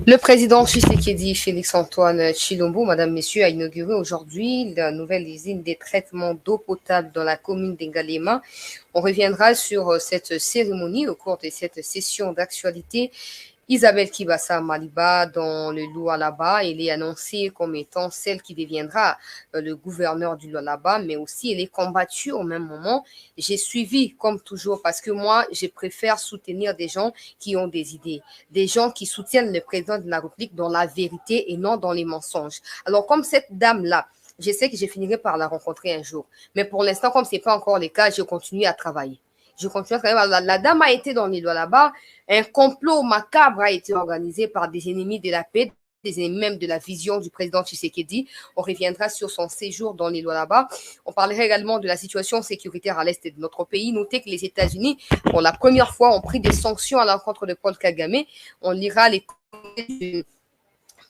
Le président Tshisekedi Félix-Antoine Tshilombo, Madame, Messieurs, a inauguré aujourd'hui la nouvelle usine des traitements d'eau potable dans la commune d'Engalema. On reviendra sur cette cérémonie au cours de cette session d'actualité. Isabelle Kibassa Maliba dans le Lualaba, elle est annoncée comme étant celle qui deviendra le gouverneur du Lualaba, mais aussi elle est combattue au même moment. J'ai suivi comme toujours parce que moi, je préfère soutenir des gens qui ont des idées, des gens qui soutiennent le président de la République dans la vérité et non dans les mensonges. Alors comme cette dame-là, je sais que je finirai par la rencontrer un jour, mais pour l'instant, comme ce n'est pas encore le cas, je continue à travailler. Je continue à travailler. La dame a été dans les lois là-bas. Un complot macabre a été organisé par des ennemis de la paix, des ennemis même de la vision du président Tshisekedi. On reviendra sur son séjour dans les lois là-bas. On parlera également de la situation sécuritaire à l'est de notre pays. Notez que les États-Unis, pour la première fois, ont pris des sanctions à l'encontre de Paul Kagame. On lira les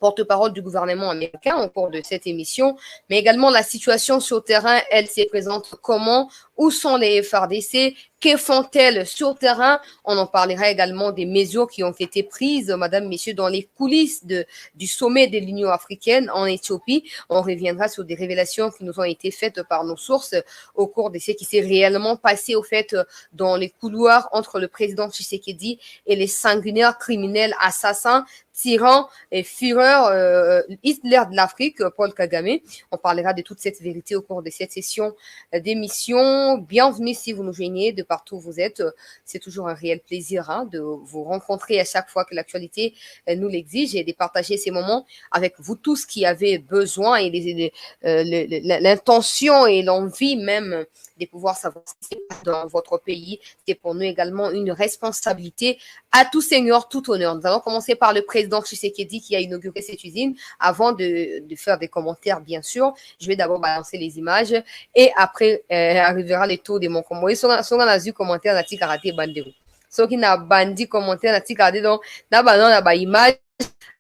porte-parole du gouvernement américain au cours de cette émission, mais également la situation sur le terrain, elle se présente comment, où sont les FARDC, que font-elles sur le terrain? On en parlera également des mesures qui ont été prises, madame, messieurs, dans les coulisses du sommet de l'Union africaine en Éthiopie. On reviendra sur des révélations qui nous ont été faites par nos sources au cours de ce qui s'est réellement passé, au fait, dans les couloirs entre le président Tshisekedi et les sanguinaires criminels assassins, tyrans et fureurs, Hitler de l'Afrique, Paul Kagame. On parlera de toute cette vérité au cours de cette session d'émission. Bienvenue si vous nous joignez de partout où vous êtes. C'est toujours un réel plaisir de vous rencontrer à chaque fois que l'actualité nous l'exige et de partager ces moments avec vous tous qui avez besoin et l'intention et l'envie même de pouvoir savoir ce qui se passe dans votre pays. C'est pour nous également une responsabilité. À tout seigneur, tout honneur. Nous allons commencer par le président Tshisekedi qui a inauguré cette usine. Avant de faire des commentaires, bien sûr, je vais d'abord balancer les images et après arrivera le tour de mon commentaire. Si on a vu commentaire, na tika raté bandero. So qui n'a bandi commentaire, na tika raté donc d'abord on a ba image.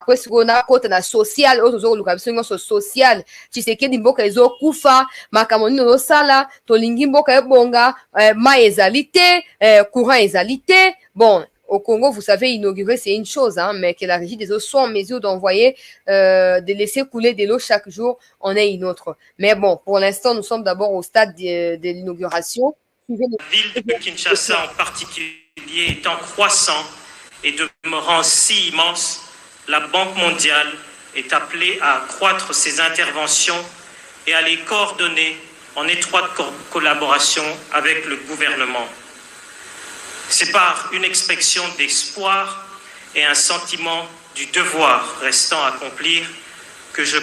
Après ce qu'on a côté na social, autres localisation social. Tshisekedi mboka ezo kufa, makamoni no sala, tolingi mboka ebonga, ma ezalité, courant ezalité. Bon, au Congo, vous savez, inaugurer, c'est une chose, mais que la régie des eaux soit en mesure d'envoyer, de laisser couler de l'eau chaque jour, en est une autre. Mais bon, pour l'instant, nous sommes d'abord au stade de l'inauguration. La ville de Kinshasa en particulier étant croissant et demeurant si immense, la Banque mondiale est appelée à accroître ses interventions et à les coordonner en étroite collaboration avec le gouvernement. C'est par une expression d'espoir et un sentiment du devoir restant à accomplir que je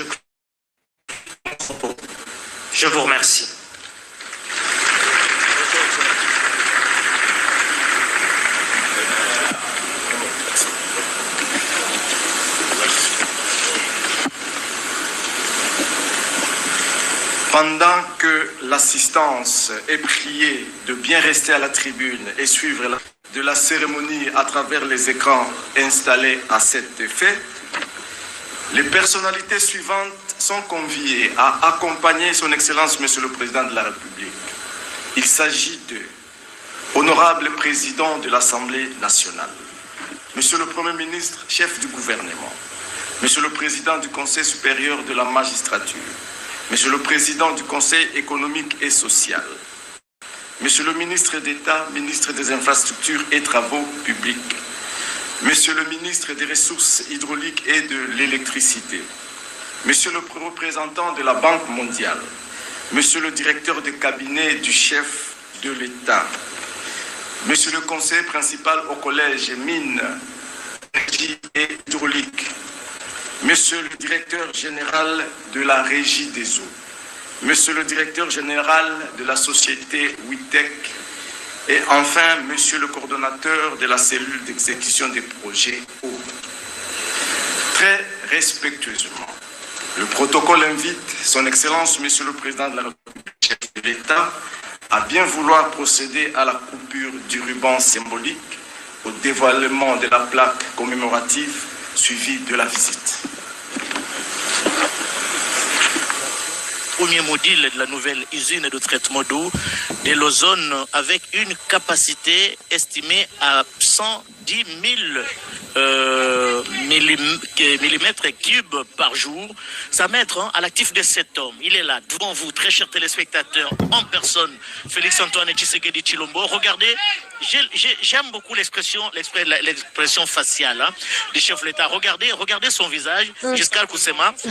vous remercie. Pendant que l'assistance est priée de bien rester à la tribune et suivre de la cérémonie à travers les écrans installés à cet effet, les personnalités suivantes sont conviées à accompagner son Excellence Monsieur le Président de la République. Il s'agit de Honorable Président de l'Assemblée nationale, Monsieur le Premier ministre, chef du gouvernement, Monsieur le Président du Conseil supérieur de la magistrature, Monsieur le Président du Conseil économique et social, Monsieur le ministre d'État, ministre des Infrastructures et Travaux publics, Monsieur le ministre des Ressources hydrauliques et de l'électricité, Monsieur le représentant de la Banque mondiale, Monsieur le directeur de cabinet du chef de l'État, Monsieur le conseiller principal au collège mines, énergie et hydraulique, Monsieur le directeur général de la Régie des eaux, Monsieur le directeur général de la société WITEC et enfin Monsieur le coordonnateur de la cellule d'exécution des projets eau. Très respectueusement, le protocole invite Son Excellence Monsieur le Président de la République, chef de l'État, à bien vouloir procéder à la coupure du ruban symbolique au dévoilement de la plaque commémorative suivi de la visite. Premier module de la nouvelle usine de traitement d'eau de l'ozone avec une capacité estimée à 110 000 millimètres cubes par jour. Ça met à l'actif de cet homme. Il est là, devant vous, très chers téléspectateurs, en personne, Félix-Antoine Tshisekedi Tshilombo. Regardez, j'aime beaucoup l'expression faciale du chef de l'État. Regardez son visage, Giscard Koussema. Et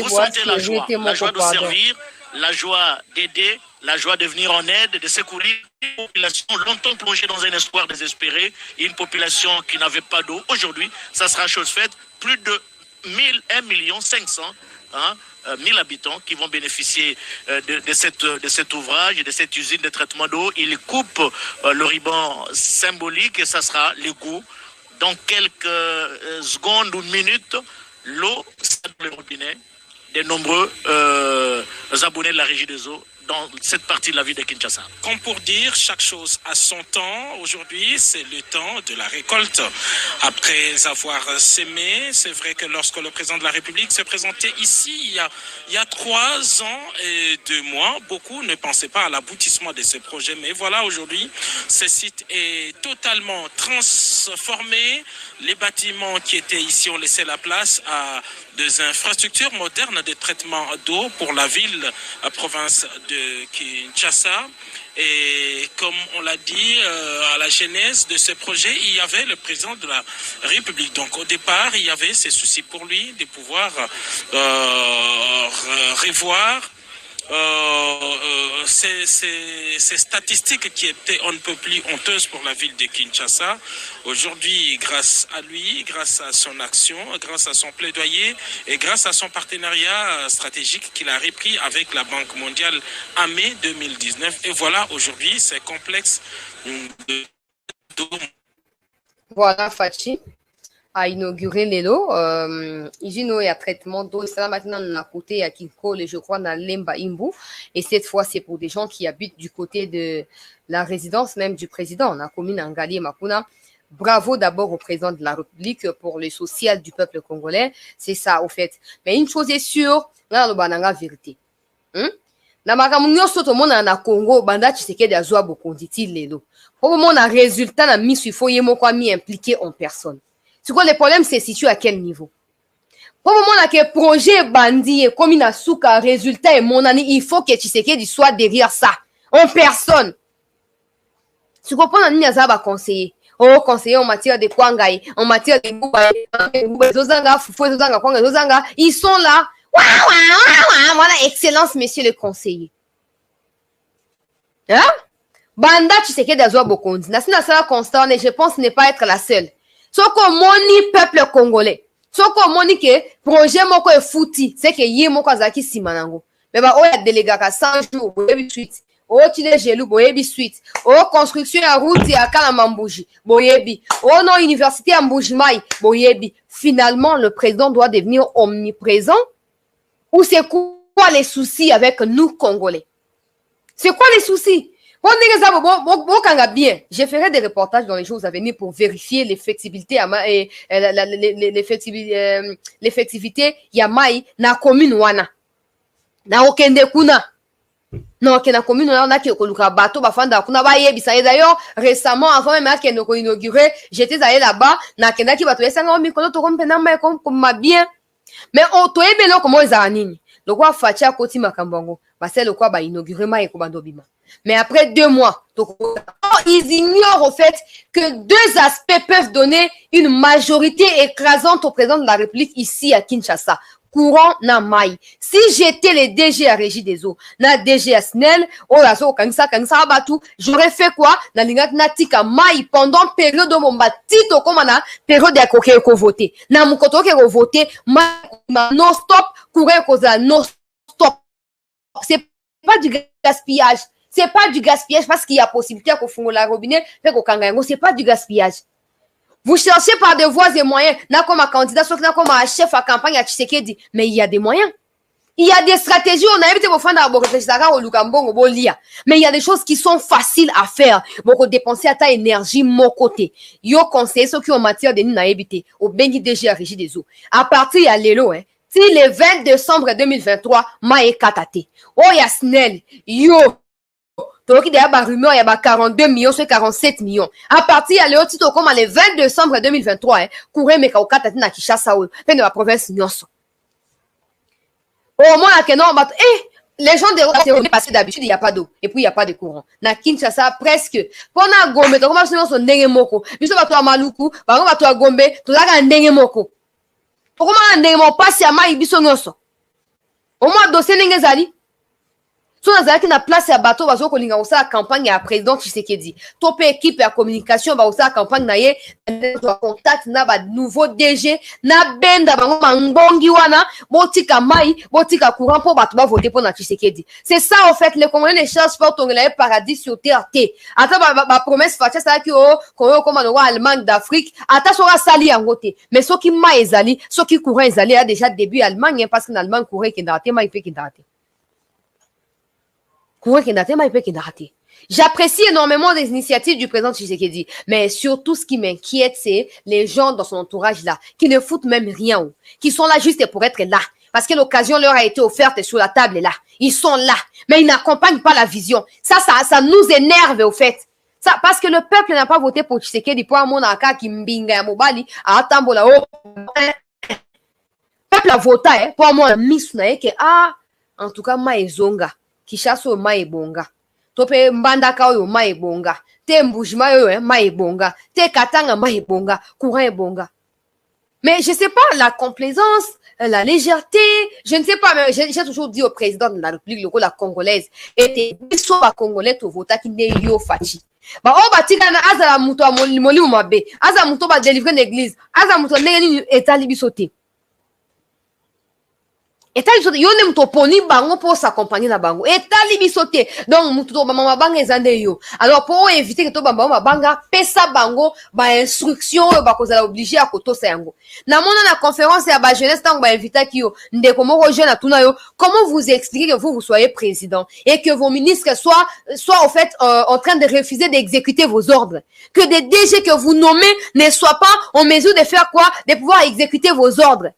vous sentez la joie de servir, la joie d'aider, la joie de venir en aide, de secourir une population longtemps plongée dans un espoir désespéré, une population qui n'avait pas d'eau. Aujourd'hui, ça sera chose faite. Plus de 1,5 million habitants qui vont bénéficier de cet ouvrage, de cette usine de traitement d'eau. Il coupe le ruban symbolique et ça sera l'égout. Dans quelques secondes ou minutes, l'eau sera dans le robinet des nombreux abonnés de la Régie des eaux dans cette partie de la ville de Kinshasa. Comme pour dire, chaque chose a son temps. Aujourd'hui, c'est le temps de la récolte. Après avoir sémé, c'est vrai que lorsque le président de la République s'est présenté ici, il y a 3 ans et 2 mois, beaucoup ne pensaient pas à l'aboutissement de ce projet. Mais voilà, aujourd'hui, ce site est totalement transformé. Les bâtiments qui étaient ici ont laissé la place à des infrastructures modernes de traitement d'eau pour la ville, la province de Kinshasa. Et comme on l'a dit, à la genèse de ce projet, il y avait le président de la République. Donc au départ, il y avait ces soucis pour lui de pouvoir revoir ces statistiques qui étaient on ne peut plus honteuses pour la ville de Kinshasa. Aujourd'hui, grâce à lui, grâce à son action, grâce à son plaidoyer et grâce à son partenariat stratégique qu'il a repris avec la Banque mondiale en mai 2019. Et voilà, aujourd'hui, ces complexes d'eau. Voilà, Fachi a inauguré l'élo. Usine et à traitement d'eau. Et ça, maintenant, on a côté à Kinkole, je crois, dans Lemba Imbu. Et cette fois, c'est pour des gens qui habitent du côté de la résidence même du président. On a commune Angali Makuna. Bravo d'abord au président de la République pour le social du peuple congolais. C'est ça, au fait. Mais une chose est sûre, là, on a la vérité. Na makamu nyonso to mona na Congo banda Tshisekedi azwa bokonditi lelo. Pour mon résultat na misu il faut yemo kwa mi impliqué en personne. C'est quoi le problème, c'est situé à quel niveau? Pour le moment, que projet bandit comme il a souka résultat et mon année, il faut que Tshisekedi soit derrière ça, en personne. Tu comprends, on a conseiller. Oh, conseiller en matière de Kwangai, en matière de ils sont là. Voilà, excellence, monsieur le conseiller. Hein? Banda Tshisekedi azwa bokondi. Nasina sala constant, et je pense ne pas être la seule. Soko moni peuple congolais. Soko moni que projet moko e fouti, c'est que yé moko azaki simanango. Mais ba oya délégaka 100 jours, boyebi suite. O tine gelou boyebi suite. O construction ya route ya kala Mambouji, boyebi. O non université ya Mbujimai, boyebi. Finalement, le président doit devenir omniprésent. Ou c'est quoi les soucis avec nous Congolais? C'est quoi les soucis? Bien. Je ferai des reportages dans les jours à venir pour vérifier l'effectivité et l'effectivité Yamai na commune wana. Na okende kuna. Non, que na commune wana na ki okoluka bateau bafanda kuna ba yebisa. Et d'ailleurs, récemment avant même à Kenoko inauguré, j'étais allé là-bas na kenda ki bateau esanga mikolo to kompena mai comme bien. Mais on to ebelo comment ezanini. Le quoi fatia koti makambongo. Ba c'est le quoi ba inauguré mai ko bandobima. Mais après 2 mois, ils ignorent au fait que 2 aspects peuvent donner une majorité écrasante au président de la République ici à Kinshasa. Courant na mai. Si j'étais le DG à Régie des eaux, na DG à SNEL, j'aurais fait quoi? Na lingat na tika mai pendant période de mon tito comme na période à koke ko voter. Na mukoto ke ko voter, non stop, courir koza non stop. C'est pas du gaspillage. C'est pas du gaspillage parce qu'il y a possibilité qu'on fonde la robinet, fait qu'au Kangango, c'est pas du gaspillage. Vous cherchez par des voies et moyens, n'a comme un candidat, soit n'a comme un chef à campagne à Tshisekedi, mais il y a des moyens. Il y a des stratégies, on a évité de faire dans au Lukambongo, au Lia. Mais il y a des choses qui sont faciles à faire. Beaucoup dépenser à ta énergie, mon côté. Yo conseil, ceux qui ont en matière de n'a évité, au Bengi DG à Régie des eaux. À partir, il y a l'élo, hein. Si le 20 décembre 2023, Maë Katate. Oh, Yasnel, yo. Donc, il y a des rumeurs, il y a 42 millions sur 47 millions. À partir de le titre comme le 20 décembre 2023, courir mes kaokata na Kinshasa, de la province Nyonso. Au moins, les gens de passé d'habitude, il n'y a pas d'eau. Et puis, il n'y a pas de courant. Na Kinshasa, presque. Pendant Gombe, comment on se nenge moko. Biso bato a Maluku, bato a Gombe, to la nenge moko. Comment on nenge moko passe à Maï biso Nyonso. Au moins, dossier nenge zali. So nazalaki na place ya bato bazo kolinga osala campagne ya président Tshisekedi. Tope équipe ya communication ba osala campagne na ye to contact na ba nouveau DG na benda bango mangongi wana botika mai botika courant pour bato ba voter pour na Tshisekedi. C'est ça en fait les Congolais ne cherchent pas ton paradis sur terre. Ata ba promesse fatia ça ki o koyo comme no Allemagne d'Afrique ata sora sali yango te. Mais soki mai ezali, soki courant ezali a déjà début Allemagne parce que en Allemagne courant ki ndate mai pe ki ndate. J'apprécie énormément les initiatives du président Tshisekedi, mais surtout ce qui m'inquiète, c'est les gens dans son entourage là, qui ne foutent même rien, qui sont là juste pour être là, parce que l'occasion leur a été offerte sur la table là. Ils sont là, mais ils n'accompagnent pas la vision. Ça nous énerve au fait. Ça, parce que le peuple n'a pas voté pour Tshisekedi, pour mon aka qui mbinga mobali, à Tambola. Le peuple a voté, pour moi, miss na que en tout cas, maezonga. Kishaso ma ebonga. Tope mbandaka oyo ma ebonga. Te mbujima oyo ma ebonga. Te katanga ma ebonga. Courant ebonga. Mais je sais pas, la complaisance, la légèreté, je ne sais pas, mais j'ai toujours dit au président de la République, la congolaise, et biso ba congolais to vota ki ne yo fachi. Ba o batika na azala muto moli umabe. Azala muto ba délivrer l'église. Azala muto neni etali bisote. Et yo ne muto poni bango pour s'accompagner na bango. Et tali bisote. Donc muto mama banga ezande yo. Alors pour éviter que to bamba banga pesa bango ba instruction ba kozala obligé à koto sa yango. Na mona na conférence ya ba jeunesse tango ba invita ki yo ndeko moko jeune atuna yo. Comment vous expliquer que vous soyez président et que vos ministres soient au fait en train de refuser d'exécuter vos ordres. Que des DG que vous nommez ne soient pas en mesure de faire quoi? De pouvoir exécuter vos ordres.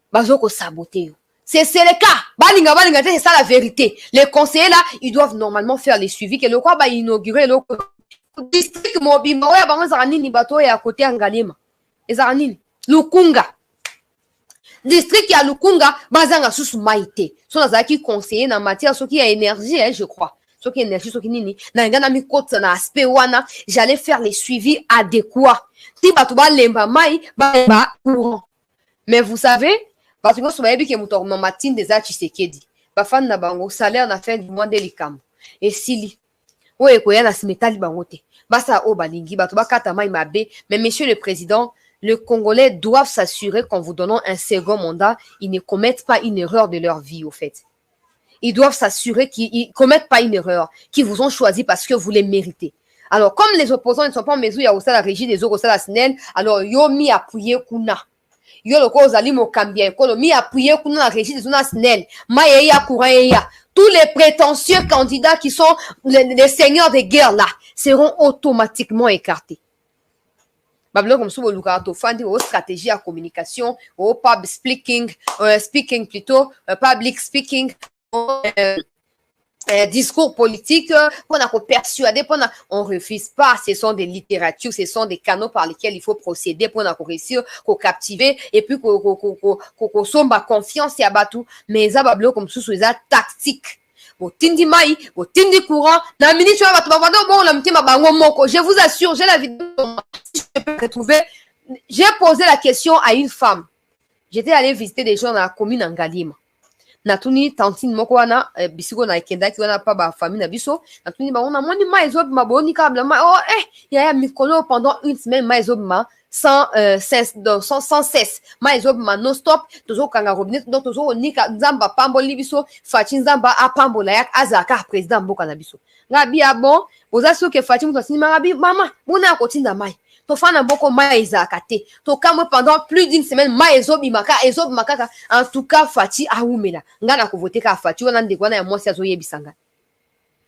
Bazoko saboter. C'est le cas. Balinga, c'est ça la vérité. Les conseillers là, ils doivent normalement faire les suivis. Que le quoi va inaugurer le district mobimba. Ouais, bah on zaranini bato et à côté Angalema. Et zaranini Lukunga. District ya Lukunga, bazanga susu maïté. Son azaki conseiller na matière ce qui a énergie, je crois. Ce qui est énergie, ce qui nini. Na ngana mi kote na aspect wana, j'allais faire les suivis adéquats. Ti bato ba lemba mai, ba courant. Mais vous savez, parce que vous savez que vous matin des Tshisekedi, bafan na bango salaire na fin du mois délicam. Et sili, ouais koya na simetali bangote. Basa o balingi bato bakata mai mabe. Mais monsieur le président, les Congolais doivent s'assurer qu'en vous donnant un second mandat, ils ne commettent pas une erreur de leur vie au fait. Ils doivent s'assurer qu'ils commettent pas une erreur, qu'ils vous ont choisi parce que vous les méritez. Alors comme les opposants ne sont pas en mesure ya osa la régie des autres la SNEL, alors yo mi appuyer kuna. Yo loko ozali mokambia ekolo mi appuyer kuna la régie des zones SNEL mayeya courant. Tous les prétentieux candidats qui sont les seigneurs de guerre là seront automatiquement écartés. Bablo comme souvent lukato fandi au stratégie à communication au public speaking plutôt public speaking discours politique, pour persuader, on refuse pas. Ce sont des littératures, ce sont des canaux par lesquels il faut procéder pour réussir, qu'on captiver et puis qu'on somba confiance et abattu. Mais ça va comme sous ça tactique. Bon tindi mai, bon tindi courant. Na minute va bon la mtima bango moko. Je vous assure, j'ai la vidéo. Si je peux retrouver, j'ai posé la question à une femme. J'étais allée visiter des gens dans la commune en Galima. Natuni tantine moko wana bisiko na kenda ki wana pa ba famille na biso natuni ba ona moni maizo maboni kabla ya mikolo pendant une semaine maizo sans cesse maizo non stop toujours kanga robinet donc toujours nika nzamba pamboli biso fachi nzamba apambola yak azaka président mboka na biso ngabi ya bon ozaso ke fachi muto sinima ngabi mama mona kotinda mai to fana boko mai zakate to kamwe pendant plus d'une semaine mai ezobimaka en tout cas fati aumela ngana ko voter ka fati wana ndeko na ya mwasi azoyebisanga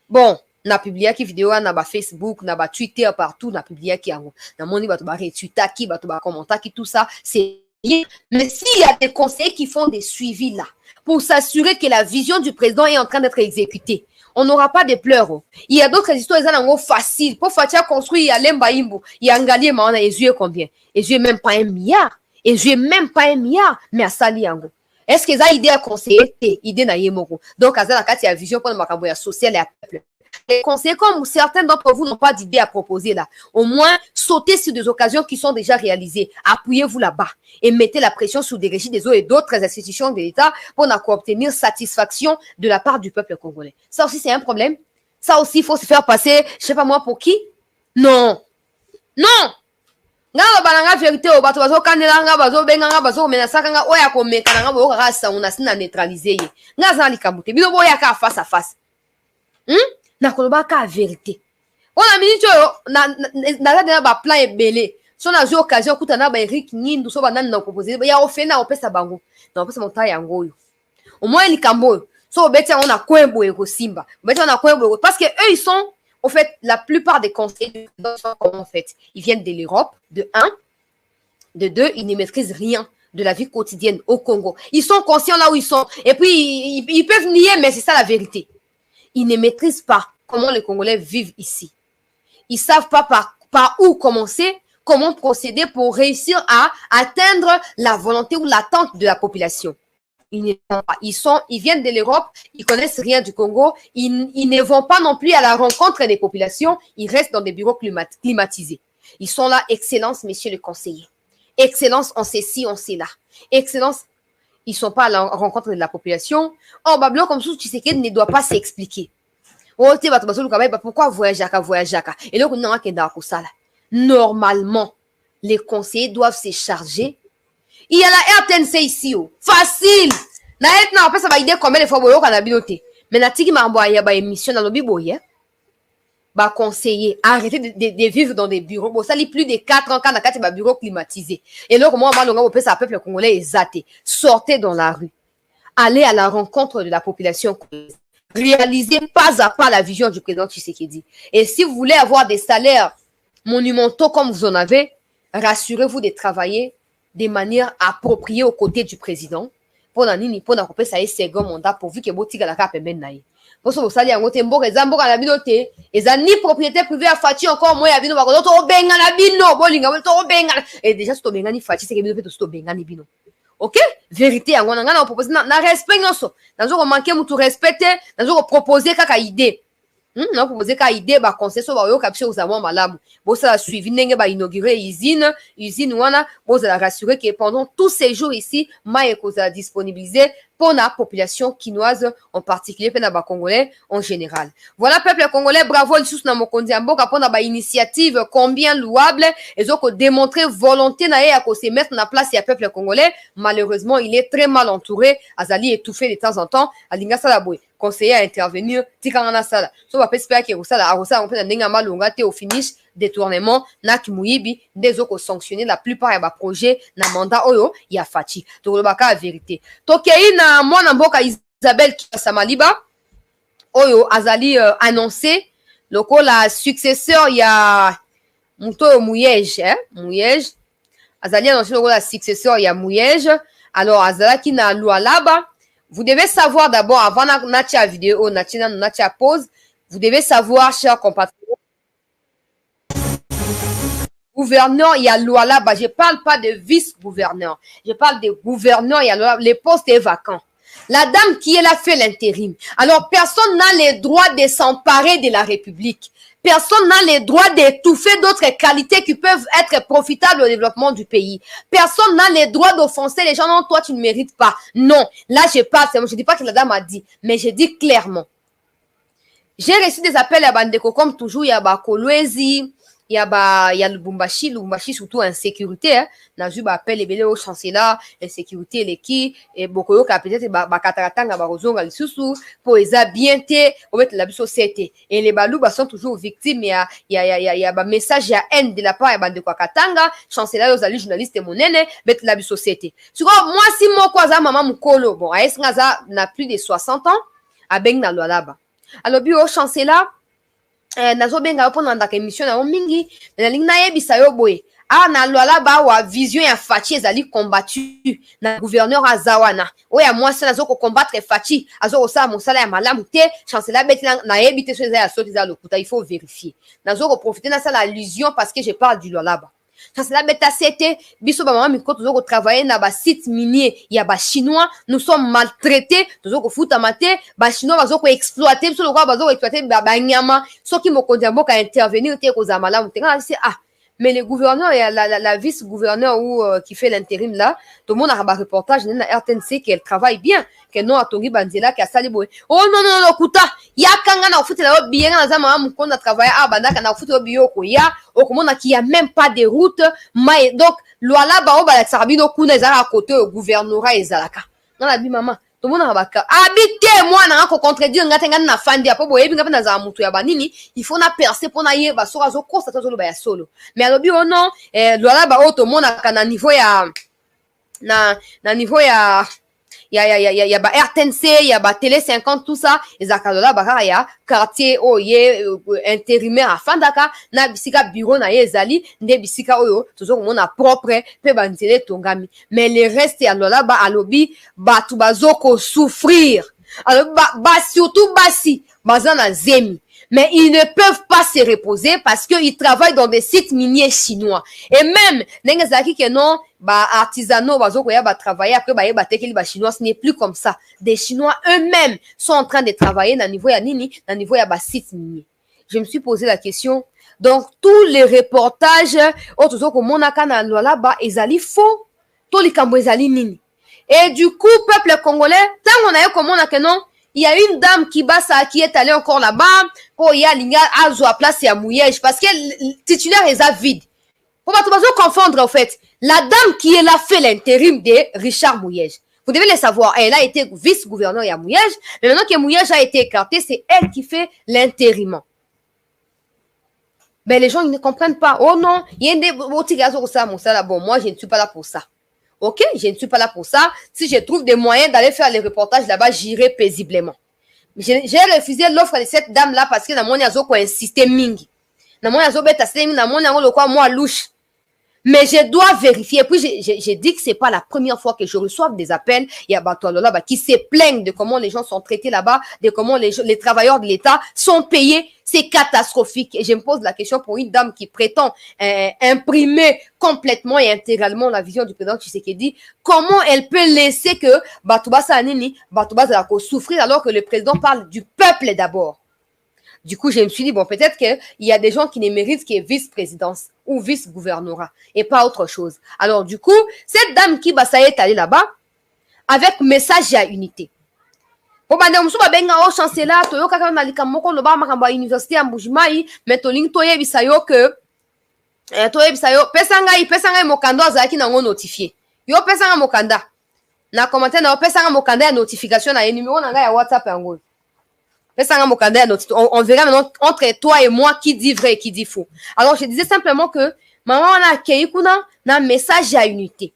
bon na publier ki vidéo na ba Facebook na ba Twitter partout na publier ki yango na moni bato ba retweeta ki bato ba commenter ki tout ça c'est bien mais s'il y a des conseillers qui font des suivis là pour s'assurer que la vision du président est en train d'être exécutée. on n'aura pas de pleurs. Il y a d'autres histoires, ils facile. Pour faire construire, il y a l'embaïmbo, il y a Ngali, mais on a yeux combien? Et yeux même pas 1 milliard. Et yeux même pas 1 milliard. Mais à Saliango. Est-ce qu'ils ont idée à conseiller? Idée na yemoro. Donc, à la carte, il y a vision pour le macaboya social et à peuple. Les conseillers, comme certains d'entre vous n'ont pas d'idée à proposer là, au moins sautez sur des occasions qui sont déjà réalisées. Appuyez-vous là-bas et mettez la pression sur des régies des eaux et d'autres institutions de l'État pour obtenir satisfaction de la part du peuple congolais. Ça aussi, c'est un problème. Ça aussi, il faut se faire passer, je ne sais pas moi pour qui. Non. Non. Nga balanga vérité au bato bazo kanela nga bazo benga nga bazo menasaka nga oya ko meka nga bo rasa on a sina neutraliser ye. Nga zali kabute. Bino boya ka face à face. Na koloba ka vérité. On a minute na ba plan ebele. So na zo occasion kuta na ba Eric Nyindu so ba nani na proposer ya ofena opesa bango. Na opesa monta yango yo. Au moins likambo. So beti on a kwembo eko simba. Beti on a kwembo parce que eux ils sont en fait, la plupart des conseillers sont comment en fait, ils viennent de l'Europe, de 1, de 2, ils ne maîtrisent rien de la vie quotidienne au Congo. Ils sont conscients là où ils sont. Et puis, ils peuvent nier, mais c'est ça la vérité. Ils ne maîtrisent pas comment les Congolais vivent ici. Ils ne savent pas par où commencer, comment procéder pour réussir à atteindre la volonté ou l'attente de la population. Ils viennent de l'Europe, ils connaissent rien du Congo, ils ne vont pas non plus à la rencontre des populations, ils restent dans des bureaux climatisés. Ils sont là, excellence, messieurs les conseillers. Excellence, on sait ci, on sait là. Excellence, ils ne sont pas à la rencontre de la population. Oh, Bablo, comme ça, tu sais qu'il ne doit pas s'expliquer. Oh, pourquoi voyager? Et donc, normalement, les conseillers doivent se charger. Il y a la RTNC ici, facile. Na etna on peut ça idée combien de fois boyo kana binoté. Mais na tiki mambo ya ba émission dans le biboye. Ba conseiller, arrêtez de vivre dans des bureaux. Bon, ça lit plus de 4 ans quand na kati ba bureau climatisé. Et là comment on peut ça peuple congolais exaté. Sortez dans la rue. Allez à la rencontre de la population congolaise. Réalisez pas à pas la vision du président Tshisekedi. Et si vous voulez avoir des salaires monumentaux comme vous en avez, rassurez-vous de travailler de manière appropriée aux côtés du président pour nani pour n'accomplir ça second mandat pourvu que botika la cap ben naï pour ça vous sali en côté mboka zamboka la binoté et ça ni propriété privée à fati encore moi ya bino ba ko to benga la bino bolinga to benga et déjà to benga ni fati c'est que bino fait to benga ni bino. OK, vérité yango na proposer na respect nyonso nazo manquer mutu respecter nazo proposer kaka idée. Non, pour vous idée, bah, conseil, so, bah, yo, capture aux amants, malamu. Bon, ça a suivi, n'enge, bah, inauguré usine, wana, bon, ça a rassuré que pendant tous ces jours ici, maïe, qu'on a disponibilisé pour la population quinoise, en particulier, pour les Congolais, en général. Voilà, peuple congolais, bravo, le sous, na mokondi, amboka, pour la initiative, combien louable, et donc, démontrer volonté, nae, à se mettre na place, il y a peuple congolais. Malheureusement, il est très mal entouré, azali étouffé de temps en temps, à l'inga salaboué. Conseiller à intervenir, tikangana sala. So, va espérer que ça, on peut n'enga malonga te au finish, détournement, na kimuibi, des autres sanctionner la plupart des projets, na mandat oyo, ya fati. Donc, le baka, la vérité. Tokei na mwana mboka Isabelle Samaliba, oyo, azali, annoncé, loko la successeur, ya, Mouto Mouyej, Mouyej, azali annoncé loko la successeur, ya Mouyej, alors, azala ki na Lualaba. Vous devez savoir d'abord, avant la vidéo, la pause, vous devez savoir, chers compatriotes, gouverneur, il y a Luala, je ne parle pas de vice-gouverneur, je parle de gouverneur, il y a les postes est vacants. La dame qui est là fait l'intérim. Alors, personne n'a le droit de s'emparer de la République. Personne n'a le droit d'étouffer d'autres qualités qui peuvent être profitables au développement du pays. Personne n'a le droit d'offenser les gens. Non, toi, tu ne mérites pas. Non. Là, je parle. Je ne dis pas que la dame a dit, mais je dis clairement. J'ai reçu des appels à Bandeko, comme toujours, il y a Kolwezi, il y a Lubumbashi surtout insécurité, hein. N'a vu appel les au chancelier, insécurité les qui et beaucoup de peut-être kataratanga barozonga les sous pour les bien té au mettre la société et les balou sont toujours victimes. Il y a message à haine de la part de Katanga chancelier aux alliés journalistes monene mettre la société. Tu vois moi si moi quoi ça maman mukolo bon Aesngaza n'a plus de 60 ans à Benga Lualaba. Alors bio chancelier nazo benga po na ndaka émission na mingi na linga yebisa yo boye na loi ba wa vision ya Fachi ezali combattu na gouverneur azawana oya mwasi nazo ko combattre Fachi azo osala mosala ya malamu te chancelier beti na yebite so ya soti za lokuta il faut vérifier nazo ko profiter na ça l'allusion parce que je parle du loi là-bas chancelier beta c'était biso ba mama miko tozo ko travailler na ba site minier ya ba chinois nous sommes maltraités tozo ko futa mate ba chinois bazo ko exploiter biso lokwa bazo ko exploiter ba nyama soki mokonzi mboka intervenir te ko za malamu te ngana c'est mais le gouverneur et la vice-gouverneur qui fait l'intérim là, tout le monde a un reportage dans la RTNC qu'elle travaille bien, que non à Tongi Banzela qui a sali boy. Oh non, kuta, ya kanga na futi la bien na zama mukona travailler banda kana futi bio ko ya, au komona qui a même pas de route, mais donc loi là ba o ba la tsabino kuna ezala à côté au gouvernorat ezalaka. Non la bi maman. Tout le monde a baka. Habité moi na ko contredire ngata ngana na fandi apo boye binga na za mutu ya banini, il faut na percer pour na yeba so azo kosa to ba ya solo. Mais alobi oh non, loi ba auto mona kana niveau ya na niveau ya ba RTNC, ya ba télé 50 tout ça, ezakalola ba ya quartier oye intérimaire afandaka na bisika bureau na ezali nde bisika oyo toujours mona propre pe banzele tongami. Mais le reste ya lola ba alobi batu bazoko souffrir. Alors ba surtout basi bazana zemi. Mais ils ne peuvent pas se reposer parce qu'ils travaillent dans des sites miniers chinois. Et même, n'engazaki que non, artisanaux, bazoko ya travailler après ba tekeli ba chinois, ce n'est plus comme ça. Des Chinois eux-mêmes sont en train de travailler dans niveau ya nini, dans niveau ya ba sites miniers. Je me suis posé la question. Donc tous les reportages, autour ko monaka na lola ba ezali faux, to likambo ezali nini. Et du coup, peuple congolais, tant on a eu comment on a que non, il y a une dame qui est allée encore là-bas pour y aller à la place à Mouyej parce que le titulaire est à vide. Faut pas tout confondre en fait. La dame qui est là fait l'intérim de Richard Mouyej. Vous devez le savoir. Elle a été vice-gouverneur à Mouyej, mais maintenant que Mouyej a été écarté, c'est elle qui fait l'intérim. Ben les gens ils ne comprennent pas. Oh non, il y a des bon moi je ne suis pas là pour ça. Ok, je ne suis pas là pour ça. Si je trouve des moyens d'aller faire les reportages là-bas, j'irai paisiblement. J'ai refusé l'offre de cette dame-là parce que na mon yazo ko insister mingi. Na mon yazo beta semi na mon yango lokwa moi louche. Mais je dois vérifier. Puis j'ai dit que c'est pas la première fois que je reçois des appels. Il y a Batoilo là-bas qui se plaignent de comment les gens sont traités là-bas, de comment les travailleurs de l'État sont payés. C'est catastrophique. Et je me pose la question pour une dame qui prétend imprimer complètement et intégralement la vision du président Tshisekedi. Comment elle peut laisser que Batouba Sanini, Batouba Zalako souffrir alors que le président parle du peuple d'abord? Du coup, je me suis dit, bon, peut-être qu'il y a des gens qui ne méritent qu'il y ait vice-présidence ou vice-gouvernorat et pas autre chose. Alors, du coup, cette dame qui est allée là-bas avec message à unité. Bon, madame, vous avez un chancelier, Toyo Kaka Malika Moko, le bar Makamba Université à Mbujimai, mais Toling Toye Bisayo que Toye Bisayo, Pesanga Mokando Zaki n'a pas notifié. Yo Pesanga Mokanda. Na commenté, na Pesanga Mokanda a notification à un numéro na WhatsApp en gros. On verra maintenant entre toi et moi qui dit vrai et qui dit faux. Alors, je disais simplement que maman on a accueilli un message à unité.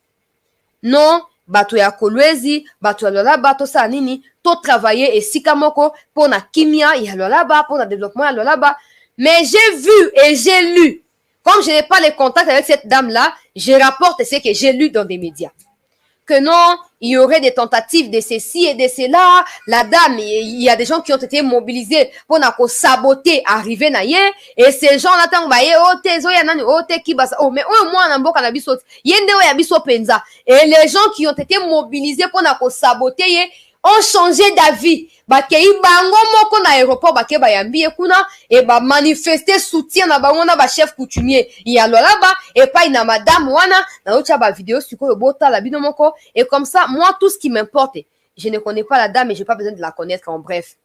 Non, bato ya kolwezi, bato ya lola bato sa nini, to travailler et sikamoko pour na kimia ya lola ba, pour na développement ya lola ba. Mais j'ai vu et j'ai lu. Comme je n'ai pas les contacts avec cette dame-là, je rapporte ce que j'ai lu dans des médias. Que non, il y aurait des tentatives de ceci et de cela. La dame, il y a des gens qui ont été mobilisés pour saboter, arriver naïe. Et ces gens-là, et les gens qui ont été mobilisés pour saboter, ont changé d'avis. Bakei bango moko na aéroport bake bayambi kuna et ba manifester soutien na bango na ba chef coutumier ya lola ba et pas na madame wana na ocha ba vidéo siko bota la bino moko et comme ça moi tout ce qui m'importe je ne connais pas la dame et j'ai pas besoin de la connaître en bref.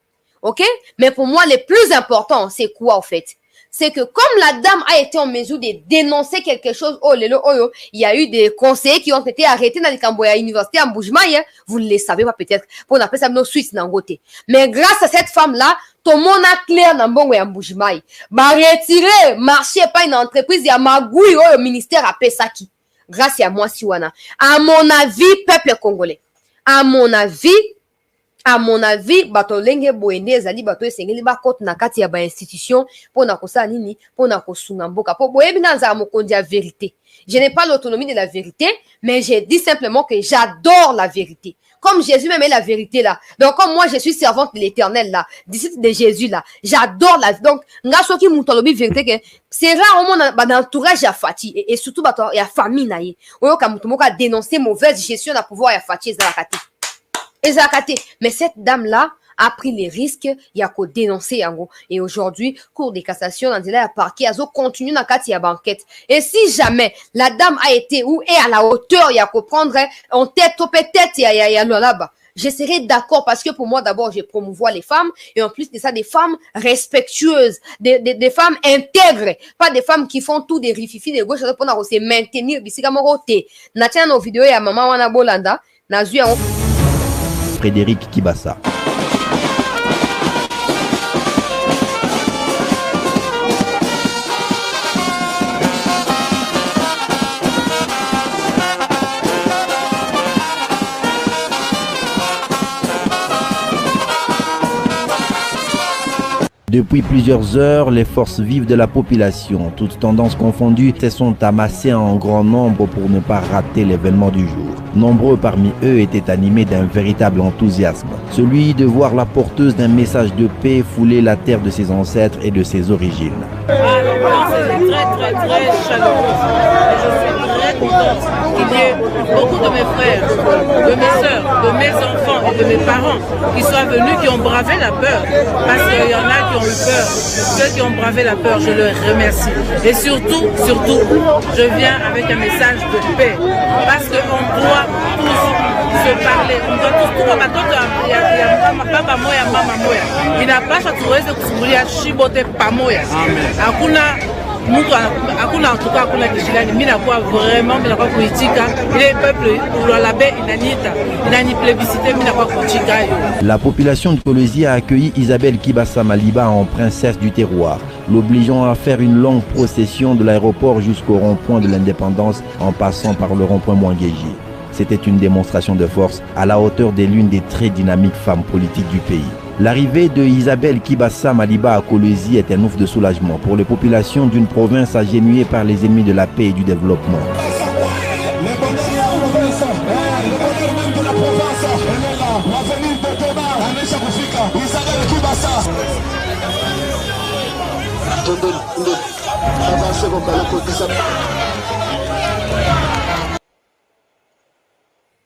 OK? Mais pour moi le plus important c'est quoi en fait? C'est que comme la dame a été en mesure de dénoncer quelque chose, il y a eu des conseillers qui ont été arrêtés dans les Camboya Université en Mbujimai, vous ne le savez pas peut-être, pour on appelle ça nos Suisses nangote. Mais grâce à cette femme-là, tout le monde a clair dans Mbongwe en Mbujimai. Bah, retirer, marcher pas une entreprise, il y a Magoui au ministère à Pesaki. Grâce à moi, Siwana. À mon avis, peuple congolais. À mon avis, À mon avis, bato lenge boende ezali bato esengeli bakota na kati ya ba institution pour na kosala nini pour na kosunga mboka po boyebi na nzala mokonzi ya vérité. Je n'ai pas l'autonomie de la vérité, mais j'ai dit simplement que j'adore la vérité. Comme Jésus m'aimait la vérité là. Donc comme moi je suis servante de l'Éternel là, disciple de Jésus là, j'adore la donc nga soki mutolobi vérité que c'est rare au monde dans l'entourage ya fati et surtout bato ya famille na ye. Oyo ka mutu moko a dénoncer mauvaise gestion na pouvoir ya fati ezalakati. Mais cette dame-là a pris les risques, il y a qu'à dénoncer yango. Et aujourd'hui, cour de cassation, dans la parquet, a continue dans la banquette. Et si jamais la dame a été ou est à la hauteur, il y a qu'à prendre en tête, peut-être, il y a là-bas. Je serai d'accord parce que pour moi, d'abord, je promouvois les femmes et en plus de ça, des femmes respectueuses, des femmes intègres, pas des femmes qui font tout des rififi, des gauches, pour se maintenir. Natia nos vidéos, il y a maman wana bolanda, nazu Frédéric Kibassa. Depuis plusieurs heures, les forces vives de la population, toutes tendances confondues, se sont amassées en grand nombre pour ne pas rater l'événement du jour. Nombreux parmi eux étaient animés d'un véritable enthousiasme, celui de voir la porteuse d'un message de paix fouler la terre de ses ancêtres et de ses origines. L'ambiance est très chaleureuse. Je suis très contente qu'il y ait beaucoup de mes frères, de mes soeurs, de mes enfants et de mes parents qui soient venus, qui ont bravé la peur. Parce qu'il y en a qui ont eu peur. Ceux qui ont bravé la peur, je leur remercie. Et surtout, je viens avec un message de paix. Parce qu'on doit tous se parler. On doit tous trouver ma tante. Papa moya, mama moya. Il n'a pas chatouré de Kusuburia, Chibote Pamoya. Hakuna en tout cas hakuna kishilani mimi nakuwa vraiment mimi nakuwa kuitika ile peuple ulalabe inani plébiscité mimi nakuwa kuitika yo. La population de Kolwezi a accueilli Isabelle Kibassa Maliba en princesse du terroir, l'obligeant à faire une longue procession de l'aéroport jusqu'au rond-point de l'indépendance en passant par le rond-point Mwangeji. C'était une démonstration de force à la hauteur de l'une des très dynamiques femmes politiques du pays. L'arrivée de Isabelle Kibassa Maliba à Kolwezi est un ouf de soulagement pour les populations d'une province agenouillée par les ennemis de la paix et du développement.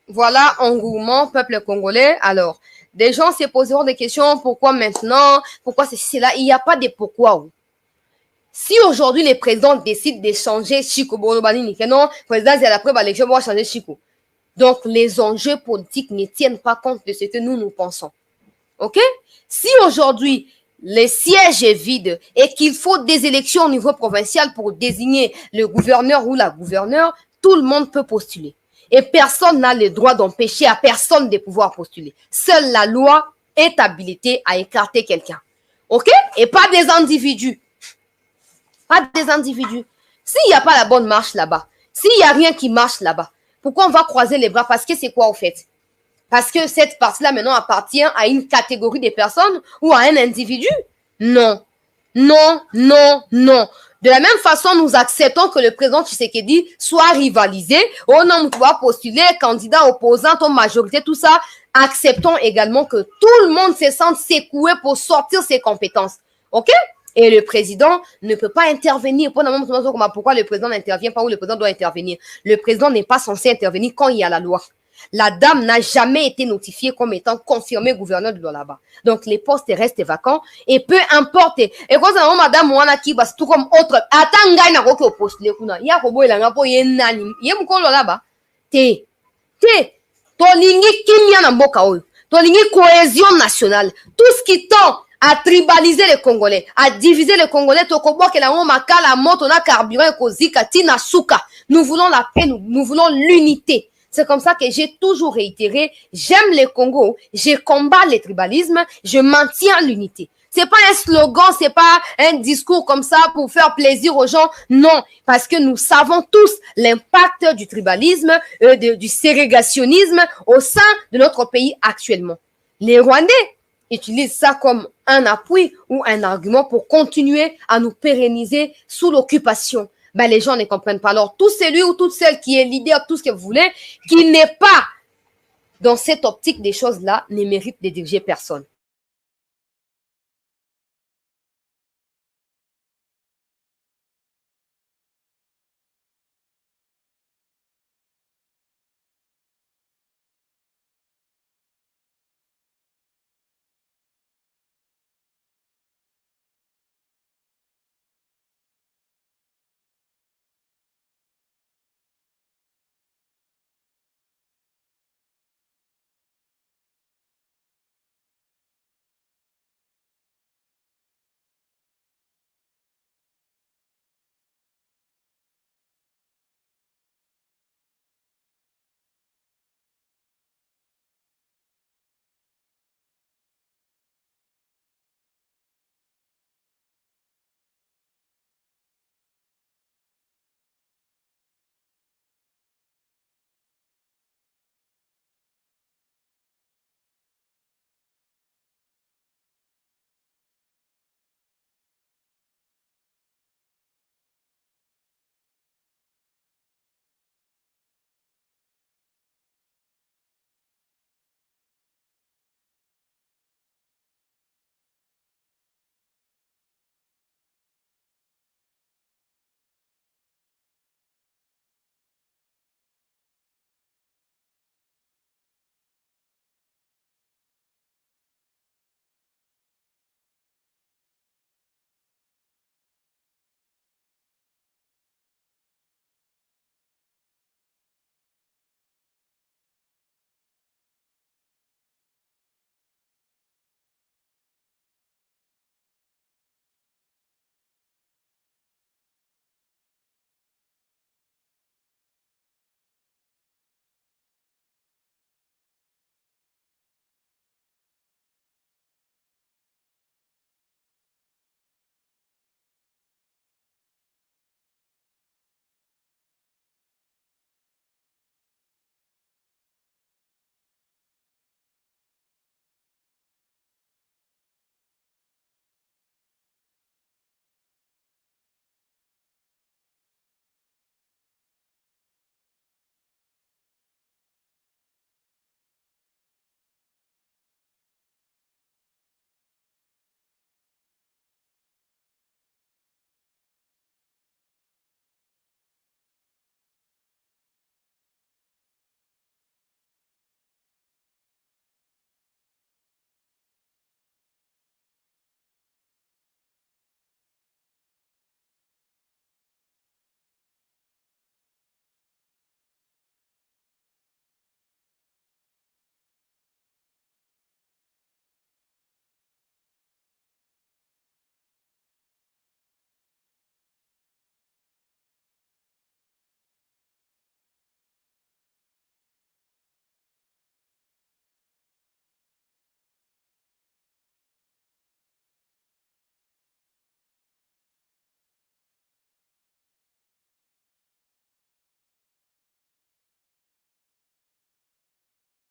Voilà, engouement, peuple congolais. Alors, des gens se poseront des questions, pourquoi maintenant, pourquoi c'est là, il n'y a pas de pourquoi. Si aujourd'hui les présidents décident de changer Chico Bolobani, que non, le président c'est après l'élection va changer Chico. Donc les enjeux politiques ne tiennent pas compte de ce que nous pensons. Ok? Si aujourd'hui le siège est vide et qu'il faut des élections au niveau provincial pour désigner le gouverneur ou la gouverneure, tout le monde peut postuler. Et personne n'a le droit d'empêcher à personne de pouvoir postuler. Seule la loi est habilitée à écarter quelqu'un. Ok? Et pas des individus. Pas des individus. S'il n'y a pas la bonne marche là-bas, s'il n'y a rien qui marche là-bas, pourquoi on va croiser les bras? Parce que c'est quoi au fait? Parce que cette partie-là maintenant appartient à une catégorie de personnes ou à un individu? Non. Non, non, non. De la même façon, nous acceptons que le président Tshisekedi soit rivalisé. On a pouvoir postuler candidat opposant en majorité, tout ça. Acceptons également que tout le monde se sente secoué pour sortir ses compétences. OK? Et le président ne peut pas intervenir. Pourquoi le président n'intervient pas ou le président doit intervenir? Le président n'est pas censé intervenir quand il y a la loi. La dame n'a jamais été notifiée comme étant confirmée gouverneur de Lualaba. Donc, les postes restent vacants et peu importe. Et quand on a madame Mwana qui bas tout comme autre, attends, n'a pas postulé. Il y a robo il a pas yenani. Il y a beaucoup Lualaba. Tolingi kimya na mboka oyo. Tolingi cohésion nationale. Tout ce qui tend à tribaliser les Congolais, à diviser les Congolais, tokobo ke la maka la moto na carburant kozika tina suka. Nous voulons la paix, nous voulons l'unité. C'est comme ça que j'ai toujours réitéré, j'aime le Congo, je combats le tribalisme, je maintiens l'unité. C'est pas un slogan, c'est pas un discours comme ça pour faire plaisir aux gens. Non, parce que nous savons tous l'impact du tribalisme, du ségrégationnisme au sein de notre pays actuellement. Les Rwandais utilisent ça comme un appui ou un argument pour continuer à nous pérenniser sous l'occupation. Ben, les gens ne comprennent pas. Alors, tout celui ou toute celle qui est leader, tout ce que vous voulez, qui n'est pas dans cette optique des choses-là, ne mérite de diriger personne.